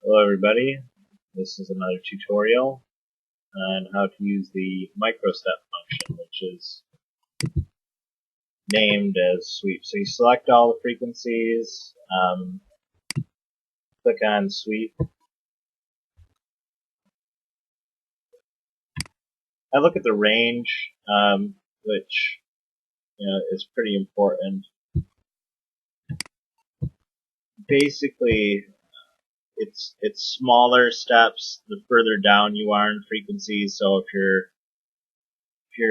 Hello everybody, this is another tutorial on how to use the microstep function, which is named as sweep. So you select all the frequencies, click on sweep. I look at the range, which is pretty important. Basically, it's smaller steps the further down you are in frequencies. So if you're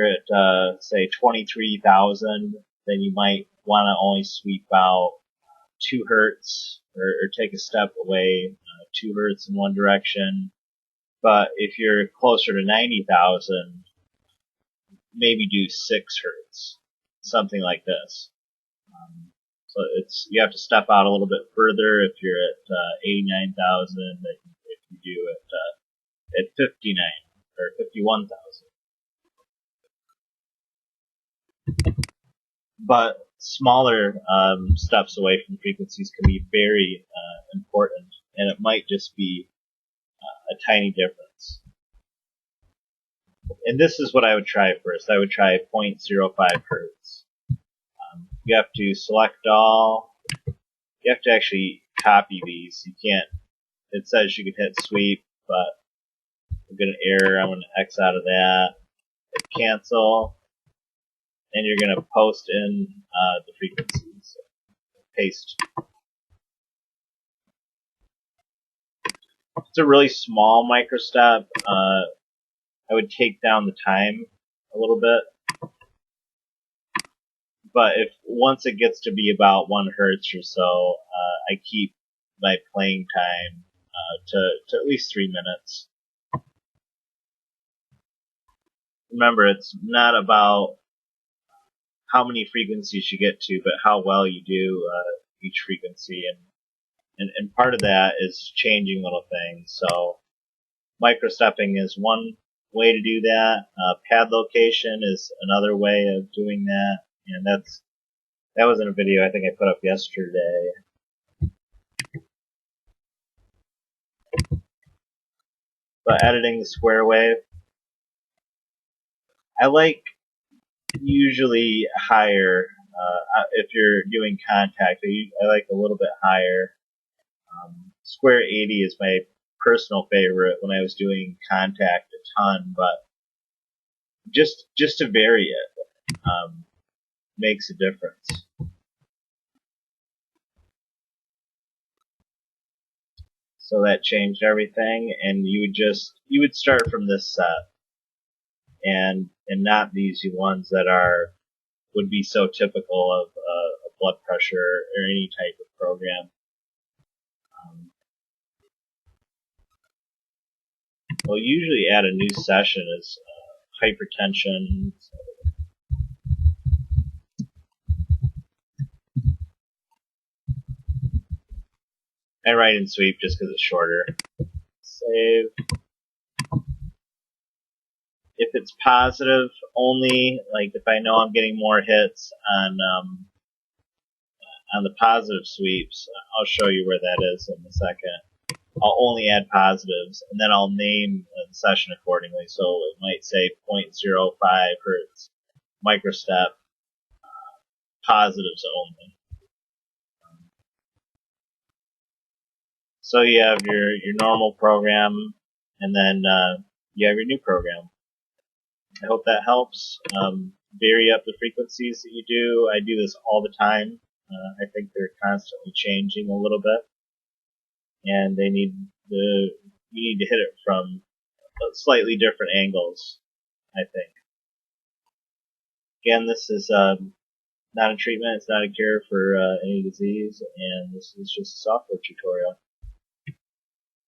at say 23,000, then you might want to only sweep out 2 hertz or take a step away 2 hertz in one direction. But if you're closer to 90,000, maybe do 6 hertz, something like this. So you have to step out a little bit further if you're at 89,000 than if you do at 59 or 51,000. But smaller steps away from frequencies can be very important, and it might just be a tiny difference. And this is what I would try first. I would try 0.05 hertz. You have to select all. You have to actually copy these. You can't. It says you can hit sweep, but I'm going to error. I'm going to X out of that. Hit cancel. And you're going to post in the frequencies. Paste. It's a really small microstep. I would take down the time a little bit. But once it gets to be about 1 hertz or so, I keep my playing time to at least 3 minutes. Remember, it's not about how many frequencies you get to, but how well you do each frequency, and part of that is changing little things. So microstepping is one way to do that. Pad location is another way of doing that, and that was in a video I think I put up yesterday. But editing the square wave, I like usually higher. If you're doing contact, I like a little bit higher. Square 80 is my personal favorite when I was doing contact a ton, but just to vary it makes a difference. So that changed everything, and you would start from this set, and not these ones that would be so typical of a blood pressure or any type of program. We'll usually add a new session as hypertension. I write in sweep just because it's shorter. Save. If it's positive only, like if I know I'm getting more hits on the positive sweeps, I'll show you where that is in a second. I'll only add positives, and then I'll name the session accordingly. So it might say 0.05 hertz, microstep, positives only. So you have your normal program, and then you have your new program. I hope that helps. Vary up the frequencies that you do. I do this all the time. I think they're constantly changing a little bit, and you need to hit it from slightly different angles, I think. Again, this is not a treatment. It's not a cure for any disease, and this is just a software tutorial.